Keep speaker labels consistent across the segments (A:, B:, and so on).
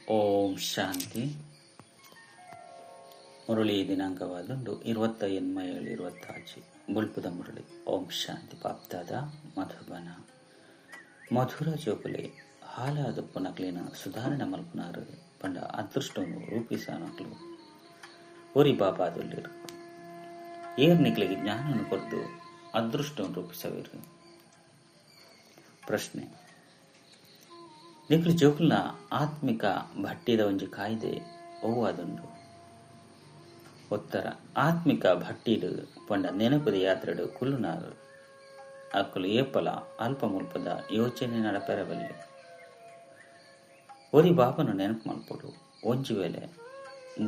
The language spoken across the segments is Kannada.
A: ಓಂ ಶಾಂತಿ. ಮುರಳಿ ದಿನಾಂಕವಾದುಂಡು 28/7/26 ಬುಲ್ಪುದ ಮುರಳಿ. ಓಂ ಶಾಂತಿ. ಪಾಪ್ದಾದ ಮಧುಬನ ಮಧುರ ಜೋಕುಲೆ ಹಾಲಾದ ಪುನಕ್ಲಿನ ಸುಧಾರಣೆ ಮಲ್ಪನಾರು ಪಂಡ ಅದೃಷ್ಟವನ್ನು ರೂಪಿಸಾನಕ್ಲು ಒರಿ ಬಾಬಾದುಲ್ಲಿರು ಏರ್ನಿಕ್ಲಿಗೆ ಜ್ಞಾನವನ್ನು ಕೊಟ್ಟು ಅದೃಷ್ಟವನ್ನು ರೂಪಿಸವೇರು. ಪ್ರಶ್ನೆ: ನಿಕ್ಲು ಜೋಕುಲ್ನ ಆತ್ಮಿಕ ಭಟ್ಟಿದ ಒಂಜಿ ಕಾಯ್ದೆ ಒವ್ವಾದುಂಡು. ಉತ್ತರ: ಆತ್ಮಿಕ ಭಟ್ಟಿಡು ಪಂಡ ನೆನಪದ ಯಾತ್ರೆಡು ಕುಲ್ಲುನಾರು ಅಕ್ಕಲು ಏಪಲ ಅಲ್ಪ ಮುಲ್ಪದ ಯೋಚನೆ ನಡಪೆರಬಲ್ಲೆ. ಒರಿ ಬಾಬನು ನೆನಪು ಮಲ್ಪಡು ಒಂಜಿ ವೇಳೆ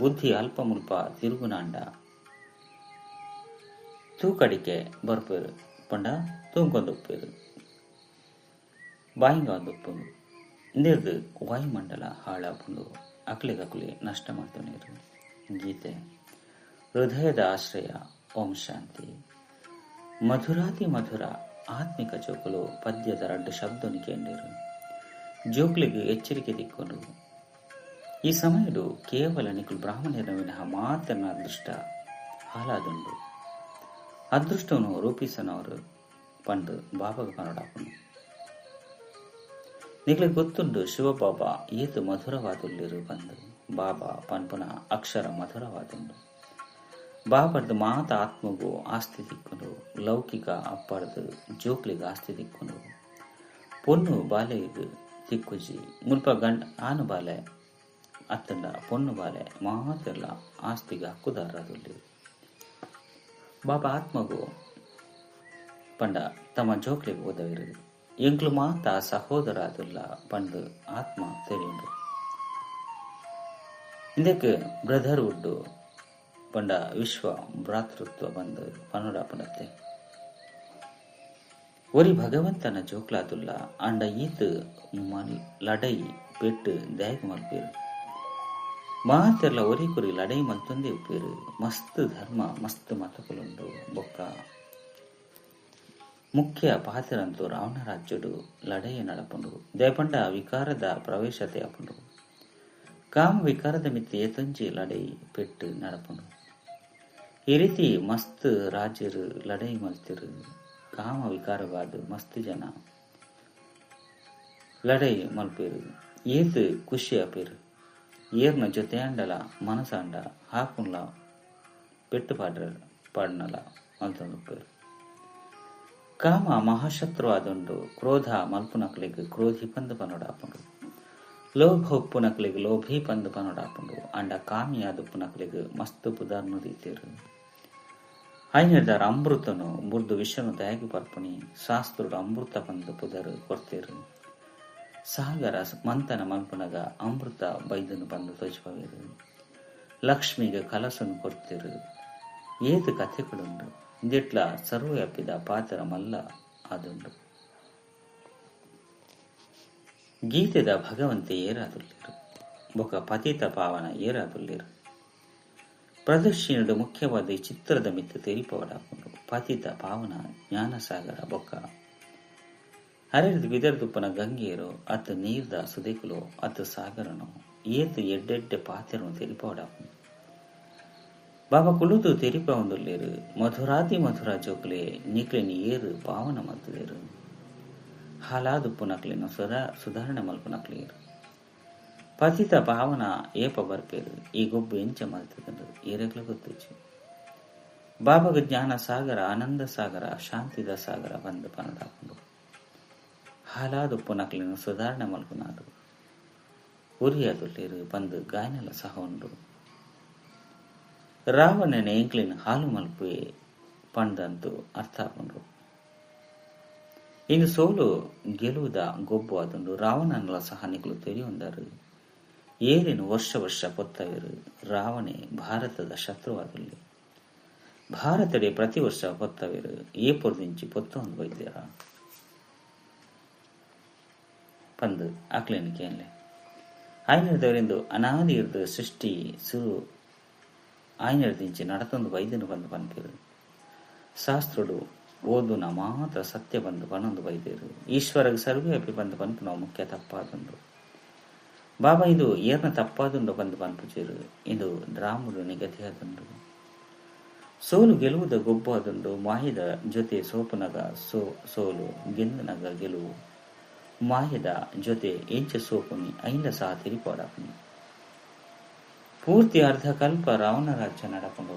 A: ಬುದ್ಧಿ ಅಲ್ಪ ಮುಲ್ಪ ತಿರುಗುನಾಂಡ ತೂಕಡಿಕೆ ಬರ್ಪೇರು ಪಂಡ ತೂಂಕೊಂದೊಪ್ಪೇರು ಬಾಯಿಂಗ ಒಂದೊಪ್ಪುಂಡು ಇಂದಿರ್ದು ವಾಯುಮಂಡಲ ಹಾಳಾಪುಂಡು ಅಕ್ಲಿಗಕ್ಲಿ ನಷ್ಟ ಮಾಡ್ತುನೇರು. ಗೀತೆ: ಹೃದಯದ ಆಶ್ರಯ. ಓಂ ಶಾಂತಿ. ಮಧುರಾತಿ ಮಧುರ ಆತ್ಮಿಕ ಜೋಕುಲು ಪದ್ಯದ ರಡ್ಡು ಶಬ್ದನು ಕೇಂದಿರು ಜೋಕ್ಲಿಗೆ ಎಚ್ಚರಿಕೆ ದಿಕ್ಕೊಂಡು ಈ ಸಮಯಡು ಕೇವಲ ನಿಕುಲು ಬ್ರಾಹ್ಮಣರ ವಿನಃ ಮಾತ್ರ ಅದೃಷ್ಟ ಹಾಲಾದುಂಡು. ಅದೃಷ್ಟವನ್ನು ರೂಪಿಸನವರು ಪಂಡು ಬಾಬಾಗ ಕನ್ನಡಾಪುಂಡು. ನಿಕ್ಲಿಗೆ ಗೊತ್ತುಂಡು ಶಿವಬಾಬಾ ಏತು ಮಧುರವಾದುಲ್ಲಿರು ಬಂದು ಬಾಬಾ ಪನ್ಪುನ ಅಕ್ಷರ ಮಧುರವಾದುಂಡು. ಬಾಬರ್ದು ಮಾತ ಆತ್ಮಗೂ ಆಸ್ತಿ ದಿಕ್ಕೊಂಡು ಲೌಕಿಕ ಅಪ್ಪರ್ದು ಜೋಕ್ಲಿಗೆ ಆಸ್ತಿ ದಿಕ್ಕೊಂಡು ಪೊನ್ನು ಬಾಲೆಗೆ ತಿಕ್ಕುಜಿ ಮುಲ್ಪ ಗಂಡ ಆನು ಬಾಲೆ ಅತ್ತಂಡ ಪೊನ್ನು ಬಾಲೆ ಮಾತೆಲ್ಲ ಆಸ್ತಿಗೆ ಹಕ್ಕುದಾರದುಲ್ಲಿ. ಬಾಬಾ ಆತ್ಮಗೂ ಪಂಡ ತಮ್ಮ ಜೋಕ್ಲಿಗೆ ಓದವಿರು ಎಂಕ್ಲು ಮಾತ ಸಹೋದರ ಅದುಲ್ಲ ಪಂಡು ಆತ್ಮ ತೆರೆಯುಂಡು. ಇಂದಕ್ಕೆ ಬ್ರದರ್ಹುಡ್ ಪಂಡ ವಿಶ್ವ ಭ್ರಾತೃತ್ವ ಬಂದು ಪನ್ನಡ ಪಂಡತೆ ಒರಿ ಭಗವಂತನ ಜೋಕ್ಲಾದುಲ್ಲ ಅಂಡ ಈತ್ ಲಡೈ ಪೆಟ್ಟು ದಯಗ ಮಲ್ಪೇರು ಮಾತೆಲ್ಲ ಒರಿ ಕುರಿ ಲಡೈ ಮಲ್ತೊಂದೇ ಉಪ್ಪೇರು. ಮಸ್ತ್ ಧರ್ಮ ಮಸ್ತ್ ಮತಕುಲುಂಡು ಬೊಕ್ಕ ಮುಖ್ಯ ಪಾತ್ರರಂತೂ ರಾವಣ ರಾಜ್ಯಡು ಲಡೆಯ ನಡಪುಂಡು ದಯಪಂಡ ವಿಕಾರದ ಪ್ರವೇಶತೆ ಅಪುಂಡು ಕಾಮ ವಿಕಾರದ ಮಿತ್ತಿ ಏತಂಜಿ ಲಡೈ ಪೆಟ್ಟು ನಡಪುಂಡು. ಈ ರೀತಿ ಮಸ್ತ್ ರಾಜ್ಯರು ಲಡೈ ಮಲ್ತಿರು ಕಾಮ ವಿಕಾರವಾದ ಮಸ್ತ್ ಜನ ಲಡೈ ಮಲ್ಪೇರು ಏತು ಖುಷಿ ಅಪೇರು ಏರ್ನ ಜೊತೆ ಅಂಡಲ ಮನಸಾಂಡ ಹಾಕುನ್ಲ ಪೆಟ್ಟು ಪಾಡ್ನಲ ಮಲ್ತೊಂದುಪ್ಪೇರು. ಕಾಮ ಮಹಾಶತ್ರು ಆದುಂಡು ಕ್ರೋಧ ಮಲ್ಪುನಕ್ಲಿಗೆ ಕ್ರೋಧಿ ಪಂದು ಪನೊಡಾಪುಂಡು ಲೋಭ ಉಪ್ಪುನಕ್ಲಿಗೆ ಲೋಭಿ ಪಂದು ಪನೊಡಾಪುಂಡು ಅಂಡ ಕಾಮಿಯಾದ ಉಪ್ಪುನಕ್ಲಿಗೆ ಮಸ್ತ್ ಪುದಾರ್ನು ರೀತಿರು. ಐನರ್ದಾರ ಅಮೃತನು ಬುರ್ದು ವಿಷನು ದಯಾಗಿ ಪರ್ಪುನಿ ಶಾಸ್ತ್ರುಡು ಅಮೃತ ಪಂದು ಪುದರು ಕೊಡ್ತೇರು. ಸಾಗರ ಮಂತನ ಮಲ್ಪುನಗ ಅಮೃತ ಬೈದನು ಪಂದು ತೋಚ್ಪವೇರು. ಲಕ್ಷ್ಮಿಗೆ ಕಲಸನು ಕೊಡ್ತೇರು. ಏದು ಕಥೆಗಳುಂಡು ಇಂದಿಟ್ಲ ಸರ್ವವ್ಯಾಪಿದ ಪಾತ್ರ ಮಲ್ಲ ಆದುಂಡು. ಗೀತೆದ ಭಗವಂತ ಏರಾದುಲ್ಲಿರು ಬೊಕ ಪತಿತ ಪಾವನ ಏರಾದುಲ್ಲಿರು. ಪ್ರದರ್ಶಿನುಡು ಮುಖ್ಯವಾದ ಈ ಚಿತ್ರದ ಮಿತ್ತು ತೆರಿಪವಡಾಪುಂಡು ಪತಿತ ಪಾವನ ಜ್ಞಾನಸಾಗರ ಬೊಕ್ಕ ಹರಿದು ಬಿದರ್ದುಪ್ಪನ ಗಂಗೆಯರು ಅತ್ತು ನೀರ್ದ ಸುದೇಕುಲು ಅತ್ತು ಸಾಗರನು ಏತು ಎಡ್ಡೆಡ್ಡೆ ಪಾತ್ರನು ತೆರಿಪವಡಾಪುಂಡು. ಬಾಬಾ ಕುಳುದು ತೆರಿಪ ಒಂದುಲ್ಲೇರು ಮಧುರಾತಿ ಮಧುರ ಜೋಕುಲೆ ನಿಕ್ಲಿನ ಏರು ಪಾವನ ಮಲ್ತುದೇರು ಹಾಲಾದುಪ್ಪು ನಕ್ಲಿನ ಸುಧಾರಣೆ ಮಲ್ಪು ನಕ್ಲಿಯರು ಪತಿತ ಪಾವನ ಏಪ ಬರ್ಪೇರು ಈ ಗೊಬ್ಬು ಎಂಚ ಮಲ್ತದಂಡು ಏರೆಗ್ಲ ಗೊತ್ತುಚ್ಚು. ಬಾಬಾಗ ಜ್ಞಾನ ಸಾಗರ ಆನಂದ ಸಾಗರ ಶಾಂತಿದ ಸಾಗರ ಬಂದು ಪನಡಾಕೊಂಡು ಹಾಲಾದುಪ್ಪು ನಕ್ಲಿನ ಸುಧಾರಣೆ ಮಲ್ಪುನಾರು ಉರಿಯಾದುಲ್ಲೇರು ಬಂದು ಗಾಯನಲ ಸಹ ಉಂಡು. ರಾವಣನ ಎಂಕ್ಲಿನ ಹಾಲು ಮಲ್ಪುವೆ ಪಂಡಂತೂ ಅರ್ಥ ಆಪುಂಡು. ಇಂದು ಸೋಲು ಗೆಲುವುದ ಗೊಬ್ಬು ಆದುಂಡು ರಾವಣನಲ ಸಹ ನಿಕ್ಲು ತೆರೆಯೊಂದರು ಏರೇನು ವರ್ಷ ವರ್ಷ ಪೊತ್ತವಿರು. ರಾವಣೆ ಭಾರತದ ಶತ್ರುವಾದಲ್ಲಿ ಭಾರತಡೆ ಪ್ರತಿ ವರ್ಷ ಪೊತ್ತವಿರು ಏಪುರ್ದಿಂಚಿ ಪೊತ್ತ ಒಂದು ವೈದ್ಯರ ಪಂದು ಅಕ್ಲಿನ ಕೇನ್ಲೆ ಆಯ್ನದವರಿಂದು ಅನಾದಿ ಇರ್ದು ಸೃಷ್ಟಿ ಸುರು ಆಯ್ನರ್ದಿಂಚಿ ನಡತೊಂದು ವೈದ್ಯನು ಬಂದು ಪನ್ಪೇರು. ಶಾಸ್ತ್ರುಡು ಓದುನ ಮಾತ್ರ ಸತ್ಯ ಬಂದು ಪನೊಂದು ವೈದ್ಯರು ಈಶ್ವರಗೆ ಸರ್ವೇ ಅಪಿ ಬಂದು ಪನ್ಪು ನಾವು ಮುಖ್ಯ ತಪ್ಪಾದಂದು ಬಾಬಾ ಇದು ಏರ್ನ ತಪ್ಪಾದುಂಡು ಬಂದು ಪನ್ಪುಜೇರು ಇದು ಡ್ರಾಮುಡು ನಿಗದಿಯಾದುಂಡು ಸೋಲು ಗೆಲುವುದ ಗೊಬ್ಬಾದುಂಡು ಮಾಯದ ಜೊತೆ ಸೋಪುನಗ ಸೋಲು ಗೆಂದನಗ ಗೆಲುವು ಮಾಯದ ಜೊತೆ ಎಂಚ ಸೋಪುನಿ ಐಂದ ಸಹ ತಿರಿಪಾಡಾಪುನಿ ಪೂರ್ತಿ ಅರ್ಧ ಕಲ್ಪ ರಾವಣ ರಾಜ್ಯ ನಡಪುಂಡು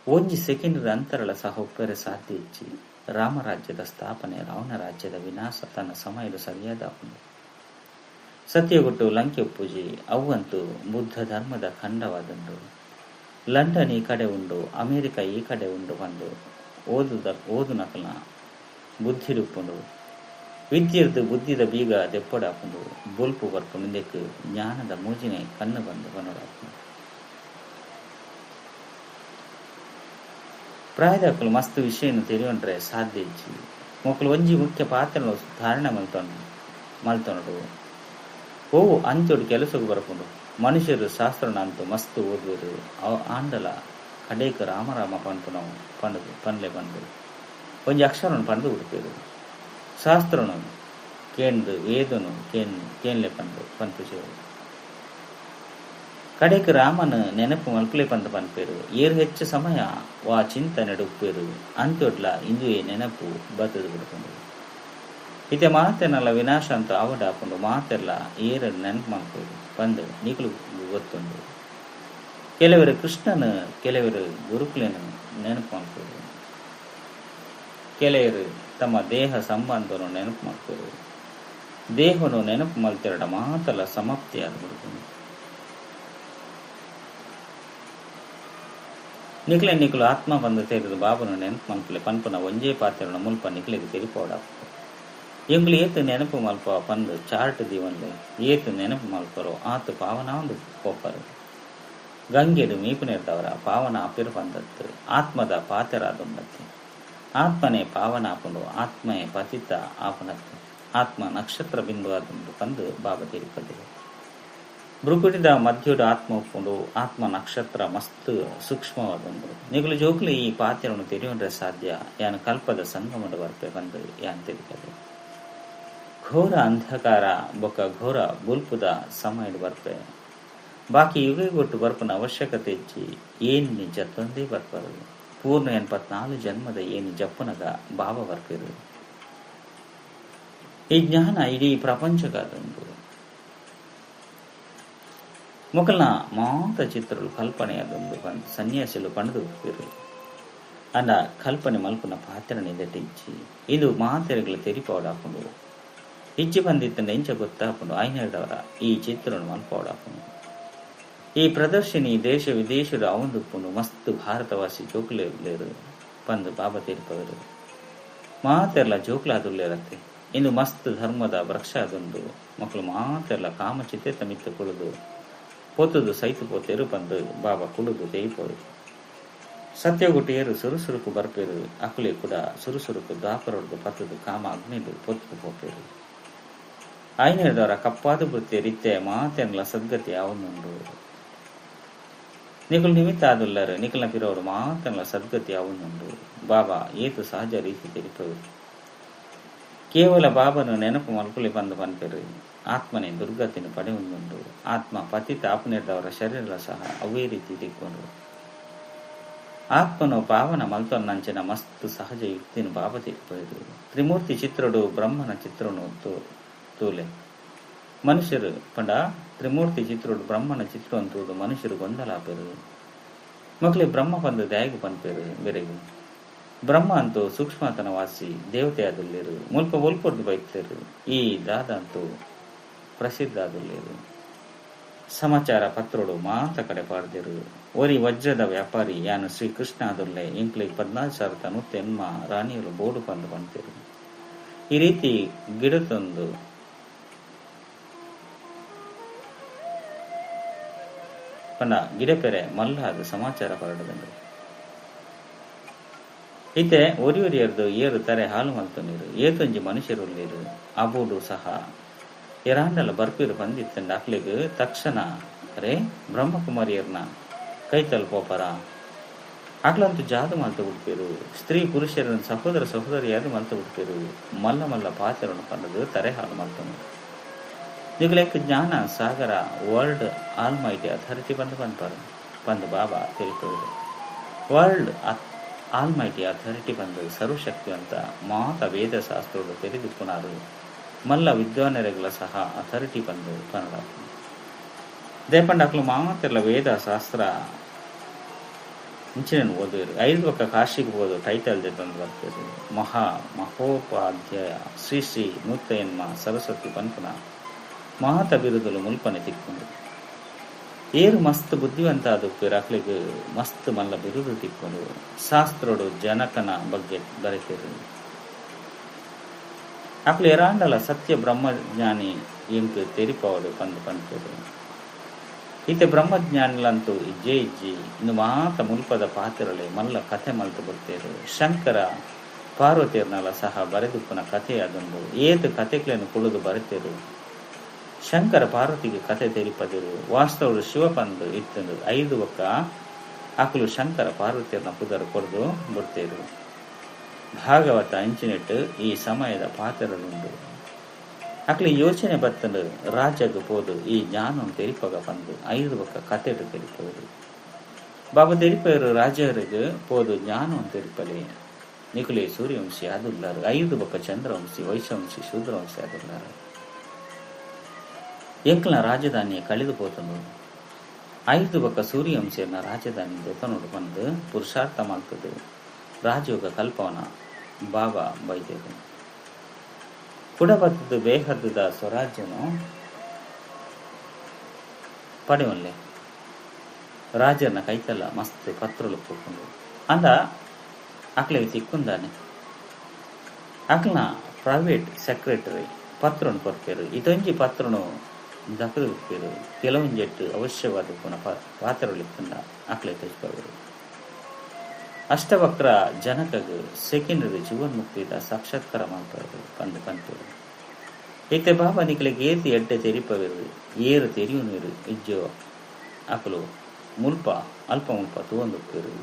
A: ಒಂಜಿ ಸೆಕೆಂಡ್ ಅಂತರಳ ಸಹ ಒಪ್ಪರೆ ಸಾಧ್ಯ ಇಚ್ಚಿ ರಾಮರಾಜ್ಯದ ಸ್ಥಾಪನೆ ರಾವಣ ರಾಜ್ಯದ ವಿನಾಶ ತನ್ನ ಸಮಯಲು ಸರಿಯಾದ ಸತ್ಯಗೊಟ್ಟು ಲಂಕೆ ಒಪ್ಪುಜಿ ಅವಂತೂ ಬುದ್ಧ ಧರ್ಮದ ಖಂಡವಾದುಂಡು ಲಂಡನ್ ಈ ಕಡೆ ಉಂಡು ಅಮೆರಿಕ ಈ ಕಡೆ ಉಂಡು ಬಂದು ಓದು ನಕಲ್ನ ಬುದ್ಧಿಡುಪ್ಪುಂಡು ವಿದ್ಯೆರ್ದು ಬುದ್ಧಿದ ಬೀಗ ದೆಪ್ಪಡಾಪುಂಡು ಬೊಲ್ಪು ಬರ್ಪು ಮುಂದಕ್ಕೆ ಜ್ಞಾನದ ಮೂಜಿನೆ ಕಣ್ಣು ಬಂದು ಬನ್ನಡಾಪುಂಡು ಪ್ರಾಯದಕ್ಕಲು ಮಸ್ತ್ ವಿಷಯನು ತಿಳಿಯೊಂಡ್ರೆ ಸಾಧ್ಯ ಇಚ್ಚಿ ಮೊಕ್ಕಲು ಒಂಜಿ ಮುಖ್ಯ ಪಾತ್ರನು ಧಾರಣೆ ಮಲ್ತೊಂಡು ಓವು ಅಂಚೋಡು ಕೆಲಸಕ್ಕೆ ಬರ್ಕೊಂಡು ಮನುಷ್ಯರು ಶಾಸ್ತ್ರನ ಅಂತೂ ಮಸ್ತ್ ಓದುವರು ಆಂಡಲ ಕಡೇಕ ರಾಮರಾಮ ಪಂಡ್ಲೆ ಬಂದು ಒಂಜಿ ಅಕ್ಷರನು ಪಂಡು ಹುಡುಕಿರು ಶಾಸ್ತ್ರನು ಕೇಂದು ವೇದನು ಕೇನ್ಲೆ ಪನ್ಪುಜೇರು ಕಡೆಕ್ ರಾಮನ ನೆನಪು ಮಲ್ಪಲೆ ಪಂದ ಪನ್ಪೇರು ಏರು ಹೆಚ್ಚು ಸಮಯ ವಾ ಚಿಂತನೆ ಉಪ್ಪೇರು ಅಂತ್ಯೊಡ್ಲ ಇಂದುವೆ ನೆನಪು ಬತ್ತದು ಬಿಡ್ಕೊಂಡು ಇತೆ ಮಾತೆನಲ್ಲ ವಿನಾಶ ಅಂತ ಆವಡಾಕೊಂಡು ಮಾತೆಲ್ಲ ಏರಡು ನೆನಪು ಮಾಡ್ಕೊಂಡು ಬಂದು ನಿಖಲು ಗೊತ್ತುಂಡು ಕೆಲವರು ಕೃಷ್ಣನ ಕೆಲವರು ಗುರುಕುಲನ ನೆನಪು ಮಾಡ್ಕೊಂಡು ಕೆಲವರು ತಮ್ಮ ದೇಹ ಸಂಬಂಧವನ್ನು ನೆನಪು ಮಾಡ್ಕೊಂಡು ದೇಹವನ್ನು ನೆನಪು ಮಲ್ತೆರಡ ಮಾತಲ್ಲ ಸಮಾಪ್ತಿ ಆಗ್ಬಿಡ್ಕೊಂಡು ನಿಖಲು ಆತ್ಮ ಬಂದು ಸೇರಿದ ಬಾಬನು ನೆನಪು ಮಲ್ಪಲೆ ಪನ್ಪುನ ಒಂಜೇ ಪಾತ್ರೆನ ಮುಲ್ಪ ನಿಖಲಿಗೆ ತೆರಿಪೋಡ ಎಂಗ್ಲು ಏತು ನೆನಪು ಮಲ್ಪ ಪಂದು ಚಾರ್ಟ್ ದೀವನ್ಲೆ ಏತು ನೆನಪು ಮಲ್ಪರೋ ಆತು ಪಾವನ ಒಂದು ಕೋಪರು ಗಂಗೆಡು ಮೀಪುನಿರ್ದವರ ಪಾವನ ಅಪಿರು ಬಂದತ್ತು ಆತ್ಮದ ಪಾತೆರಾದುಂಡತ್ತೆ ಆತ್ಮನೇ ಪಾವನ ಆಪುಂಡು ಆತ್ಮಯೇ ಪತಿತ ಆಪುನತ್ತು ಆತ್ಮ ನಕ್ಷತ್ರ ಬಿಂದು ಆದುಂಡು ಪಂದು ಬಾಬಾ ತಿರುಪತಿ ಬೃಕುಟಿದ ಮಧ್ಯುಡು ಆತ್ಮ ಒಪ್ಪುಂಡು ಆತ್ಮ ನಕ್ಷತ್ರ ಮಸ್ತ್ ಸೂಕ್ಷ್ಮವಾದುಂಡು ನಿಗುಲು ಜೋಕ್ಲು ಈ ಪಾತ್ರೆಯನ್ನು ತೆರೆಯುಂಡ್ರೆ ಸಾಧ್ಯ ಯಾನು ಕಲ್ಪದ ಸಂಗಮದ ವರ್ಪೆ ಬಂದು ಯಾನ್ ತಿರುಪತಿ ಘೋರ ಅಂಧಕಾರ ಬೊಕ್ಕ ಘೋರ ಬುಲ್ಪುದ ಸಮಯದ ಬರ್ಪೆ ಬಾಕಿ ಯುಗಗೊಟ್ಟು ಬರ್ಪನ ಅವಶ್ಯಕತೆ ಇಚ್ಚಿ ಏನ್ ನಿಜ ತಂದೆ ಬರ್ಪರು ಪೂರ್ಣ 84 ಜನ್ಮದ ಏನು ಜಪ್ಪನಗ ಭಾವ ಬರ್ಪಿರು ಈ ಜ್ಞಾನ ಇಡೀ ಪ್ರಪಂಚಗಾದುಂಡು ಮೊಕಲ್ನ ಮಾತ ಚಿತ್ರಗಳು ಕಲ್ಪನೆಯಾದೊಂದು ಬಂದು ಸನ್ಯಾಸಿಲು ಪಣದು ಉಪ್ಪಿರು ಅಂಡ ಕಲ್ಪನೆ ಮಲ್ಪುನ ಪಾತ್ರನಿಂದ ಇಚ್ಚಿ ಇದು ಮಾತೆರೆಗಳ ತೆರಿಪೋಡಾಕೊಂಡು ಇಚ್ಚಿ ಬಂದಿತ್ತಂಡ ಇಂಚ ಗೊತ್ತಾಕೊಂಡು ಐನಡವರ ಈ ಚಿತ್ರವನ್ನು ಮಲ್ಪೋಡಾಕೊಂಡು ಈ ಪ್ರದರ್ಶನಿ ದೇಶ ವಿದೇಶದ ಅವಂದುಪ್ಪುಂಡು ಮಸ್ತ್ ಭಾರತವಾಸಿ ಜೋಕುಲೇರು ಬಂದು ಬಾಬಾ ತೀರ್ಪವರು ಮಾತೆರ್ಲ ಜೋಕ್ಲಾದುಲ್ಲೇರತ್ತೆ ಇಂದು ಮಸ್ತ್ ಧರ್ಮದ ವೃಕ್ಷ ಅದೊಂದು ಮಕ್ಕಳು ಮಾತೆರ್ಲ ಕಾಮಚಿತೆ ತಮಿತ್ತು ಕುಳಿದು ಪೋತುದು ಸೈತು ಪೋತೇರು ಬಂದು ಬಾಬಾ ಕುಳಿದು ತೇಯಿಪೋರು ಸತ್ಯಗುಟ್ಟಿಯರು ಸುರುಸುರುಕು ಬರ್ಪೇರು ಅಕುಲೆ ಕೂಡ ಸುರುಸುರುಕು ದಾಪರೊಡ್ದು ಪತ್ತದು ಕಾಮ ಅಗ್ನಿದು ಪೊತ್ತು ಪೋಪೇರು ಐನೇದವರ ಕಪ್ಪಾದ ಬೃತ್ತಿ ರೀತ್ಯ ಮಾತೆನ್ಲ ಸದ್ಗತಿ ಅವನುಂಡು ನಿಖಲ್ ನಿಮಿತ್ತ ಆದುಲ್ಲರು ನಿಖಲ್ನ ಪಿರೋರು ಮಾತೆನ್ಲ ಸದ್ಗತಿ ಅವನುಂಡು ಬಾಬಾ ಏತು ಸಹಜ ರೀತಿ ತೆರಿಪವರು ಕೇವಲ ಬಾಬನು ನೆನಪು ಮಲ್ಪುಲಿ ಬಂದು ಪನ್ಪೇರು ಆತ್ಮನೇ ದುರ್ಗತಿನ ಪಡೆಯುಂದುಂಡು ಆತ್ಮ ಪತಿತ ಆಪುನಿರ್ದವರ ಶರೀರ ಸಹ ಅವೇ ರೀತಿ ತಿಕ್ಕೊಂಡು ಆತ್ಮನು ಪಾವನ ಮಲ್ತೊನ್ನಂಚಿನ ಮಸ್ತ್ ಸಹಜ ಯುಕ್ತಿನ ಬಾಬಾ ತಿಕ್ಕೋದು ತ್ರಿಮೂರ್ತಿ ಚಿತ್ರಡು ಬ್ರಹ್ಮನ ಚಿತ್ರನು ತೂಲೆ ಮನುಷ್ಯರು ಪಂಡ ತ್ರಿಮೂರ್ತಿ ಚಿತ್ರಡು ಬ್ರಹ್ಮನ ಚಿತ್ರ ಅಂತೂದು ಮನುಷ್ಯರು ಗೊಂದಲಾಪೇರು ಮಕ್ಕಳಿಗೆ ಬ್ರಹ್ಮ ಬಂದು ದಯಗು ಪನ್ಪೇರು ಬೆರೆಗು ಬ್ರಹ್ಮ ಅಂತೂ ಸೂಕ್ಷ್ಮತನ ವಾಸಿ ದೇವತೆ ಆದುಲ್ಲೇರು ಮುಲ್ಪ ಒಲ್ಪೊಡ್ದು ಬೈತೇರು ಈ ದಾದ ಅಂತೂ ಪ್ರಸಿದ್ಧ ಆದುಲ್ಲೇರು ಸಮಾಚಾರ ಪತ್ರೋಡು ಮಾತ ಕಡೆ ಪಾಡ್ದೇರು ಒರಿ ವಜ್ರದ ವ್ಯಾಪಾರಿ ಯಾನು ಶ್ರೀಕೃಷ್ಣ ಆದುಲ್ಲೆ ಇಂಕ್ಲಿಗೆ 14,000 ತನುತ್ತೆ ಎನ್ಮ ರಾಣಿಯರು ಬೋಡು ಪಂದು ಬಂತೇರು ಈ ರೀತಿ ಗಿಡತೊಂದು ಪಂಡ ಗಿಡಪೆರೆ ಮಲ್ಲಾದ ಸಮಾಚಾರ ಪರಡದಂಡು ಇತ್ತೆ ಒರಿಯರ್ದು ಏರು ತರೆ ಹಾಲು ಮಲ್ತು ನೀರು ಏತೊಂಜಿ ಮನುಷ್ಯರುಳ್ಳೀರು ಅಬೂಡು ಸಹ ಎರಾಂಡಲ ಬರ್ಪಿರು ಬಂದಿತ್ತಂಡ ಅಕ್ಲಿಗೆ ತಕ್ಷಣ ರೇ ಬ್ರಹ್ಮಕುಮಾರಿಯರ್ನ ಕೈ ತಲುಪೋಪರ ಅಕ್ಲಂತೂ ಜಾದು ಮಲ್ತು ಬಿಡ್ಪೇರು ಸ್ತ್ರೀ ಪುರುಷರನ್ನ ಸಹೋದರ ಸಹೋದರಿಯಾದ ಮಲ್ತು ಬಿಡ್ಪೇರು ಮಲ್ಲ ಮಲ್ಲ ಪಾತ್ರವನ್ನು ಕಂಡದು ತರೆ ಹಾಲು ಮಲ್ತನು ನಿಗುಲೆಕ್ ಜ್ಞಾನ ಸಾಗರ ವರ್ಲ್ಡ್ ಆಲ್ ಮೈಟಿ ಅಥಾರಿಟಿ ಬಂದು ಬಾಬಾ ತಿಳಿತೋದು. ವರ್ಲ್ಡ್ ಆಲ್ ಮೈಟಿ ಅಥಾರಿಟಿ ಬಂದು ಸರ್ವಶಕ್ತಿವಂತ ಮಾತ ವೇದ ಶಾಸ್ತ್ರೋಡು ತೆರೆದುಕೊನಾರು ಮಲ್ಲ ವಿದ್ವಾನರೆಗಳ ಸಹ ಅಥಾರಿಟಿ ಬಂದು ಕನ್ನಡ ದೇಪಂಡ ಅಕ್ಲು ಮಾತೆಲ್ಲ ವೇದ ಶಾಸ್ತ್ರ ಇಂಚಿನ ಓದಿರು 5 ಒಕ್ಕ ಕಾಶಿಗೆ ಹೋದು ಟೈಟಲ್ ತಂದು ಬರ್ತದೆ. ಮಹೋಪಾಧ್ಯಾಯ ಶ್ರೀ ಶ್ರೀ ನೂತಯನ್ಮ ಸರಸ್ವತಿ ಪಂಪನ ಮಾತ ಬಿರುದಲು ಮುಲ್ಪನೆ ತಿಕ್ಕೊಂಡು ಏರು ಮಸ್ತ್ ಬುದ್ಧಿವಂತ ಆದುಪ್ಪೇರು ಅಕ್ಲಿಗೆ ಮಸ್ತ್ ಮಲ್ಲ ಬಿರುದು ತಿಕ್ಕೊಂಡು ಶಾಸ್ತ್ರೋಡು ಜನಕನ ಬಗ್ಗೆ ಬರೆತಿರು. ಅಕ್ಲು ಎರಾಂಡಲ ಸತ್ಯ ಬ್ರಹ್ಮಜ್ಞಾನಿ ಇಂಕ್ ತೆರಿಪವಡು ಪಂತೇರು. ಈತೆ ಬ್ರಹ್ಮಜ್ಞಾನಿಲಂತೂ ಇಜ್ಜಿ ಇನ್ನು ಮಾತ ಮುಲ್ಪದ ಪಾತ್ರಲೆ ಮಲ್ಲ ಕಥೆ ಮಲ್ತು ಬರ್ತೇರು. ಶಂಕರ ಪಾರ್ವತಿಯರ್ನೆಲ್ಲ ಸಹ ಬರೆದುಪ್ಪನ ಕಥೆ ಅದೊಂದು ಏತು ಕಥೆಗಳನ್ನು ಕುಳಿದು ಬರೆತೇರು. ಶಂಕರ ಪಾರ್ವತಿಗೆ ಕಥೆ ತೆರಿಪದಿರು ವಾಸ್ತವರು ಶಿವಪಂದು ಇತ್ತಂದು 5 ಒಕ್ಕ ಅಕ್ಲು ಶಂಕರ ಪಾರ್ವತಿಯರ್ನ ಪುದರು ಕೊಡ್ದು ಬಿಡ್ತೇರು. ಭಾಗವತ ಅಂಚಿನಿಟ್ಟು ಈ ಸಮಯದ ಪಾತ್ರರುಂಡು ಅಕ್ಲಿ ಯೋಚನೆ ಬತ್ತಂದು ರಾಜಗೆ ಪೋದು ಈ ಜ್ಞಾನ ತೆರಿಪಗ ಬಂದು 5 ಒಕ್ಕ ಕಥೆಡು ತೆರಿಪವರು ಬಾಬಾ ತೆರಿಪರು ರಾಜರಿಗೆ ಪೋದು ಜ್ಞಾನ ತೆರಿಪಲೆ ನಿಕುಲೆ ಸೂರ್ಯವಂಶಿ ಅದುಲ್ಲಾರು 5 ಒಕ್ಕ ಚಂದ್ರವಂಶಿ ವೈಶವಂಶಿ ಶೂದ್ರವಂಶಿ ಅದುಲ್ಲಾರು ಎಂಕ್ಲ ರಾಜಧಾನಿಯ ಕಳೆದು ಪೋತನು 5 ಒಕ್ಕ ಸೂರ್ಯವಂಶಿಯನ್ನ ರಾಜಧಾನಿ ದೆತನೋಡು ಬಂದು ಪುರುಷಾರ್ಥ ಮಾಡ್ತದೆ ರಾಜಯೋಗ ಕಲ್ಪವನ ಬಾಬಾ ಬೈದೇರು ಪುಡಬತ್ತದು ಬೇಹದ್ದ ಸ್ವರಾಜ್ಯನು ಪಡೆಯೊಲ್ಲೆ ರಾಜನ ಕೈತಲ್ಲ ಮಸ್ತ್ ಪತ್ರಲು ಪೂಕೊಂಡು ಅಂದ ಅಕ್ಲಿಗೆ ತಿಕ್ಕೊಂಡಾನೆ ಅಕ್ಲನ ಪ್ರೈವೇಟ್ ಸೆಕ್ರೆಟರಿ ಪತ್ರನು ಕೊರ್ಪೇರು ಇದೊಂಜಿ ಪತ್ರನು ದಕ್ಕದು ಉಪ್ಪೇರು ಕೆಲವೊಂಜೆಟ್ಟು ಅವಶ್ಯವಾದ ಪುನಃ ಪಾತ್ರಲಿಕ್ಕಂಡ ಅಕ್ಲೆ ತೆಚ್ಪವರು ಅಷ್ಟವಕ್ರ ಜನಕಗೆ ಸೆಕೆಂಡರಿ ಜೀವನ್ಮುಕ್ತಿದ ಸಾಕ್ಷಾತ್ಕಾರ ಮಾಡ್ತಾರೆ ಪಂತೇರು. ಈತೆ ಬಾಬಾ ನಿಕ್ಲಿಗೆ ಏತಿ ಎಡ್ಡೆ ತೆರಿಪವೇರು ಏರು ತೆರಿಯು ನೀರು ಇಜ್ಜೋ ಅಕಲು ಮುಲ್ಪ ಅಲ್ಪ ಮುಲ್ಪ ತೂವೊಂದುಪ್ಪೇರು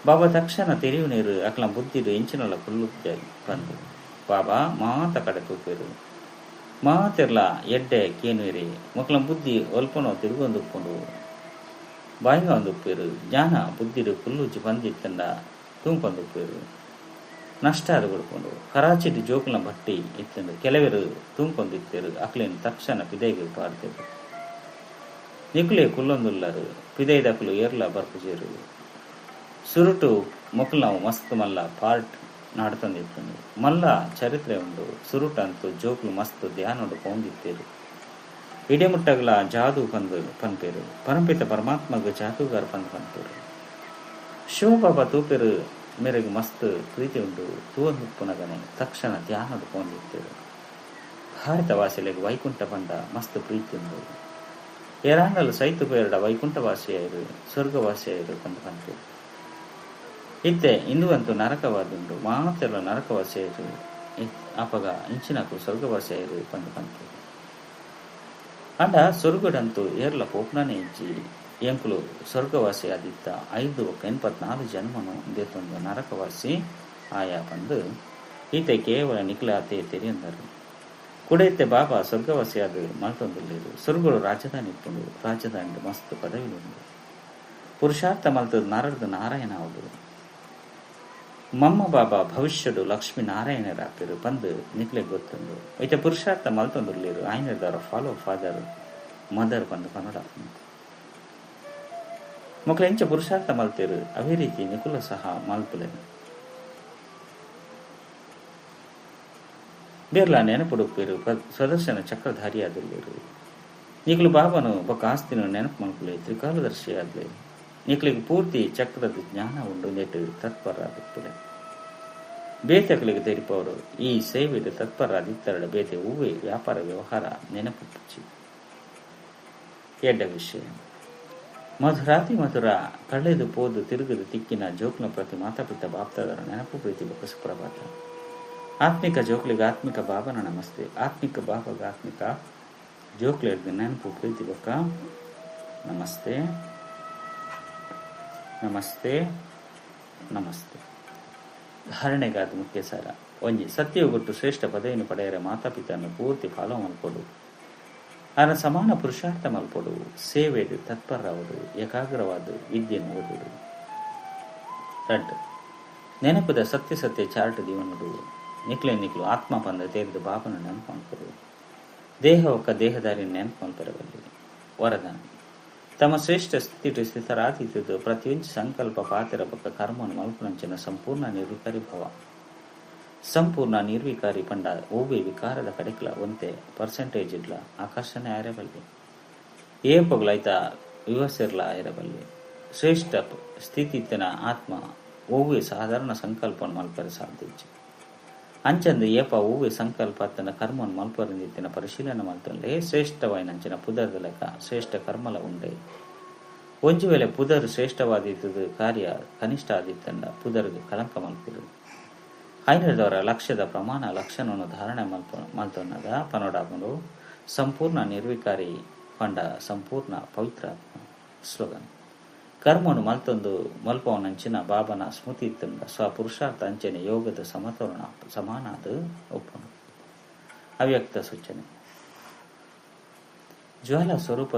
A: ಬಾಬಾ ತಕ್ಷಣ ತೆರಿಯು ನೀರು ಅಕ್ಲ ಬುದ್ಧಿದು ಇಂಚಿನಲ್ಲ ಕುಲ್ಲುತ್ತಾಗಿ ಬಂದು ಬಾಬಾ ಮಾತ ಕಡೆ ತೂಪೇರು ಮಾತೆರ್ಲ ಎಡ್ಡೆ ಕೇನುವಿರಿ ಮಕ್ಕಳ ಬುದ್ಧಿ ಒಲ್ಪನೋ ತಿರುಗೊಂದುಕೊಂಡು ಬಾಯಿಗ ಒಂದುಪ್ಪೇರು ಜ್ಞಾನ ಬುದ್ಧಿಡು ಕುಲ್ಲುಜ್ಜಿ ಬಂದಿತ್ತಂಡ ತೂಂಕೊಂದುಪ್ಪೇರು ನಷ್ಟ ಅದು ಕೊಡ್ಕೊಂಡು ಕರಾಚಿಡಿ ಜೋಕುಲ ಬಟ್ಟಿ ಇತ್ತಂದು ಕೆಲವರು ತೂಂಕೊಂದಿತ್ತೇರು ಅಕ್ಲೇನು ತಕ್ಷಣ ಪಿದೈಗೆ ಪಾಡ್ತೇರು ನಿಕುಲೆ ಕುಲ್ಲೊಂದುಲ್ಲರು ಪಿದೈದಕ್ಲು ಏರ್ಲ ಬರ್ಪುಜೇರು ಸುರುಟು ಮೊಕ್ಲಾವು ಮಸ್ತ್ ಮಲ್ಲ ಪಾರ್ಟ್ ನಾಡ್ತಂದಿತ್ತಂದು ಮಲ್ಲ ಚರಿತ್ರೆ ಉಂಡು ಸುರುಟಂತೂ ಜೋಕ್ಲು ಮಸ್ತ್ ಧ್ಯಾನೋಡು ಪೌಂದಿತ್ತೇರು ಇಡೆಮುಟ್ಟಗಳ ಜಾದು ಪಂಪೇರು ಪರಂಪಿತ ಪರಮಾತ್ಮಗ ಜಾದೂಗಾರ ಪಂಪೇರು ಶಿವಬಾಬಾ ತೂಪೇರು ಮೇರೆಗೆ ಮಸ್ತ್ ಪ್ರೀತಿ ಉಂಡು ತೂವನ್ನುಪ್ಪುನಗನೆ ತಕ್ಷಣ ಧ್ಯಾನೋಡು ಪೌಂದಿತ್ತೇರು ಭಾರತ ವಾಸಿಲೆಗೆ ವೈಕುಂಠ ಬಂದ ಮಸ್ತ್ ಪ್ರೀತಿ ಉಂಡು ಎರಾಂಡಲು ಸೈತು ಪೇರಡ ವೈಕುಂಠವಾಸಿಯಾಯಿರು ಸ್ವರ್ಗವಾಸಿಯಾಯಿರು ಪಂಪೇರು ಇತ್ತೆ ಇಂದುವಂತೂ ನರಕವಾದುಂಡು ಮಾತೆಲ್ಲ ನರಕವಾಸಿಯಾಯಿರು ಅಪಗ ಇಂಚಿನಕು ಸ್ವರ್ಗವಾಸಿಯಾಯಿರು ಪಂಪೇರು ಅಂಡ ಸ್ವರ್ಗಡಂತೂ ಏರ್ಲ ಪೋಪ್ನನೇ ಇಜ್ಜಿ ಎಂಕುಲು ಸ್ವರ್ಗವಾಸಿ ಆದಿತ್ತ 5 ಒಕ್ಕ 84 ಜನ್ಮನು ದೇತೊಂದು ನರಕವಾಸಿ ಆಯಾ ಬಂದು ಈತೆ ಕೇವಲ ನಿಖಲಾತೆ ತೆರೆಯಂದರು ಕುಡೈತೆ ಬಾಬಾ ಸ್ವರ್ಗವಾಸಿ ಆದ ಮಲ್ತೊಂದುಲ್ಲೇರು ಸ್ವರ್ಗರು ರಾಜಧಾನಿ ಇಪ್ಪುಂಡು ರಾಜಧಾನಿ ಮಸ್ತ್ ಪದವಿಲುಂಡು ಪುರುಷಾರ್ಥ ಮಲ್ತದ ನರದು ನಾರಾಯಣ ಅವಡು ಮಮ್ಮ ಬಾಬಾ ಭವಿಷ್ಯಡು ಲಕ್ಷ್ಮೀ ನಾರಾಯಣರಾಪಿರು ಬಂದು ನಿಕ್ಲೆಗೆ ಗೊತ್ತುಂಡು ಐತೆ ಪುರುಷಾರ್ಥ ಮಲ್ತೊಂದುಲ್ಲೇರು ಆಯ್ನದಾರ ಫಾಲೋ ಫಾದರ್ ಮದರ್ ಬಂದು ಕನ್ನಡ ಮಕ್ಕಳು ಎಂಚ ಪುರುಷಾರ್ಥ ಮಲ್ತೇರು ಅವೇ ರೀತಿ ನಿಕುಲ ಸಹ ಮಲ್ಪುಲೆನು ಬೇರ್ಲ ನೆನಪುಡುಪ್ಪೇರು ಸ್ವದರ್ಶನ ಚಕ್ರಧಾರಿಯಾದಲ್ಲೇರು ನಿಕ್ಲು ಬಾಬನು ಬೊಕ್ಕ ಆಸ್ತಿನ ನೆನಪು ಮಲ್ಪುಲೆ ತ್ರಿಕಾಲದರ್ಶಿ ಆದ್ಲೆ ನಿಕ್ಲಿಗೆ ಪೂರ್ತಿ ಚಕ್ರದ ಜ್ಞಾನ ಉಂಡು ನೆಟ್ಟು ತತ್ಪರಾದಿಪ್ಪುಲೆ ಬೇತೆಗಳಿಗೆ ತೆರಿಪವರು ಈ ಸೇವೆಗೆ ತತ್ಪರಾದಿತ್ತರಡ ಬೇತೆ ಹೂವೆ ವ್ಯಾಪಾರ ವ್ಯವಹಾರ ನೆನಪು ಪುಚ್ಚಿ ಎಡ್ಡ ವಿಷಯ ಮಧುರಾತಿ ಮಧುರ ಕಳೆದು ಪೋದು ತಿರುಗದು ತಿಕ್ಕಿನ ಜೋಕ್ಲ ಪ್ರತಿ ಮಾತಾಪಿತ ಬಾಪ್ತಾದರ ನೆನಪು ಪ್ರೀತಿ ಬೊಕ್ಕ ಸುಪ್ರಭಾತ ಆತ್ಮಿಕ ಜೋಕ್ಲಿಗೆ ಆತ್ಮಿಕ ಬಾಬನ ನಮಸ್ತೆ ಆತ್ಮಿಕ ಬಾಬಾಗ ಆತ್ಮಿಕ ಜೋಕ್ಲಿಗೆ ನೆನಪು ಪ್ರೀತಿ ಬೊಕ್ಕ ನಮಸ್ತೆ ನಮಸ್ತೆ ನಮಸ್ತೆ. ಧಾರಣೆಗಾದ ಮುಖ್ಯ ಸಾರ ಒಂಜಿ ಸತ್ಯವು ಗೊತ್ತು ಶ್ರೇಷ್ಠ ಪದವಿಯನ್ನು ಪಡೆಯರೆ ಮಾತಾಪಿತನ್ನು ಪೂರ್ತಿ ಫಾಲೋ ಮಾಡಿಕೊಡು ಆನ ಸಮಾನ ಪುರುಷಾರ್ಥ ಮಲ್ಪಡು, ಸೇವೆದು ತತ್ಪರರಾವಡು, ಏಕಾಗ್ರವಾದ ವಿದ್ಯೆಯನ್ನು ಓದುಡು. ರಡ್ ನೆನಪದ ಸತ್ಯ ಸತ್ಯ ಚಾರ್ಟ್ ದಿವನುಡು, ನಿಕ್ಲು ಆತ್ಮ ಪಂದ ತೇರಿದ ಬಾಬನ ನೆನಪು ಮಲ್ಪರು, ದೇಹ ಒಕ್ಕ ದೇಹದಾರಿ ನೆನಪು ಮಲ್ಪರಬಲ್ಲಿ. ವರದಾನ ತಮ್ಮ ಶ್ರೇಷ್ಠ ಸ್ಥಿತರಾತಿದ್ದು ಪ್ರತಿಯೊಂದು ಸಂಕಲ್ಪ ಪಾತಿರ ಪಕ್ಕ ಕರ್ಮವನ್ನು ಮಲ್ಪುನಂಚಿನ ಸಂಪೂರ್ಣ ನಿರ್ವಿಕಾರಿ ಭವ. ಸಂಪೂರ್ಣ ನಿರ್ವಿಕಾರಿ ಪಂಡ ಓಬೆ ವಿಕಾರದ ಕಡೆಕ್ಲ ಒಂತೆ ಪರ್ಸೆಂಟೇಜ್ ಇಡ್ಲ ಆಕರ್ಷಣೆ ಆಯರಬಲ್ಲೆ, ಏಪಗಳಾಯ್ತ ವಿವಸಿರ್ಲ ಆಯರಬಲ್ಲೆ. ಶ್ರೇಷ್ಠ ಸ್ಥಿತಿನ ಆತ್ಮ ಓವೆ ಸಾಧಾರಣ ಸಂಕಲ್ಪವನ್ನು ಮಲ್ಪರೆ ಸಾಧ್ಯ. ಅಂಚಂದು ಏಪ ಓವೆ ಸಂಕಲ್ಪ ತನ್ನ ಕರ್ಮವನ್ನು ಮಲ್ಪರಿಂದಿತ್ತಿನ ಪರಿಶೀಲನೆ ಮಲ್ತಂಡೆ ಶ್ರೇಷ್ಠವಾಯಿನಂಚಿನ ಪುದರದ ಲೆಕ್ಕ ಶ್ರೇಷ್ಠ ಕರ್ಮಲ ಉಂಡೆ. ಒಂಜು ವೇಳೆ ಪುದರ್ ಶ್ರೇಷ್ಠವಾದಿತ್ತದು ಕಾರ್ಯ ಕನಿಷ್ಠ ಆದಿತ್ತಂಡ ಪುದರ್ಗೆ ಕಳಂಕ ಮಲ್ಪಿರು. ಐನರದವರ ಲಕ್ಷ್ಯದ ಪ್ರಮಾಣ ಲಕ್ಷಣವನ್ನು ಧಾರಣೆ ಮಲ್ತೊನ್ನದ ಪನೋಡಾಪುಂಡು ಸಂಪೂರ್ಣ ನಿರ್ವಿಕಾರಿ ಪಂಡ ಸಂಪೂರ್ಣ ಪವಿತ್ರ ಸ್ಲೋಗನ್. ಕರ್ಮನು ಮಲ್ತೊಂದು ಮಲ್ಪವನಂಚಿನ ಬಾಬನ ಸ್ಮೃತಿ ಇತ್ತಂಡ ಸ್ವಪುರುಷಾರ್ಥ ಅಂಚನೆ ಯೋಗದ ಸಮತೋಲನ ಸಮಾನಾದ ಒಪ್ಪನು. ಅವ್ಯಕ್ತ ಸೂಚನೆ ಜ್ವಾಲ ಸ್ವರೂಪ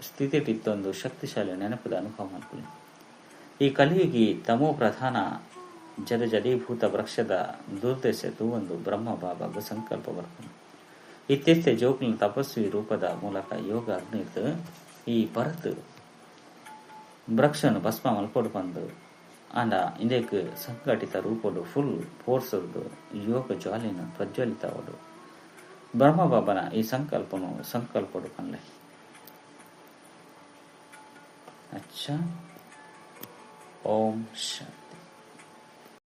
A: ಸ್ಥಿತಿಟಿತ್ತೊಂದು ಶಕ್ತಿಶಾಲಿ ನೆನಪದ ಅನುಭವ ಮಲ್ಪುಲಿ. ಈ ಕಲಿಯುಗಿ ತಮೋ ಪ್ರಧಾನ ಜಡೀಭೂತ ವೃಕ್ಷದ ದುರ್ದಶೆ ತೂವೊಂದು ಬ್ರಹ್ಮ ಬಾಬಾಗ ಸಂಕಲ್ಪ ಬರ್ಪನು. ಇತ್ತೆತ್ತೆ ಜೋಕ್ಲಿನ ತಪಸ್ವಿ ರೂಪದ ಮೂಲಕ ಯೋಗ ಅಗ್ನಿರ್ದು ಈ ಪರತ್ ವೃಕ್ಷನು ಭಸ್ಮ ಮಲ್ಪೊಡು ಬಂದು ಆಂಡ ಇಂದೇಕ್ ಸಂಘಟಿತ ರೂಪಡು ಫುಲ್ ಫೋರ್ಸದು ಯೋಗ ಜ್ವಾಲಿನ ಪ್ರಜ್ವಲಿತವಡು ಬ್ರಹ್ಮ ಬಾಬನ ಈ ಸಂಕಲ್ಪಡು ಕನ್ಲೆ. ಅಚ್ಚಾ. ಓಂ ಶಾಂತಿ.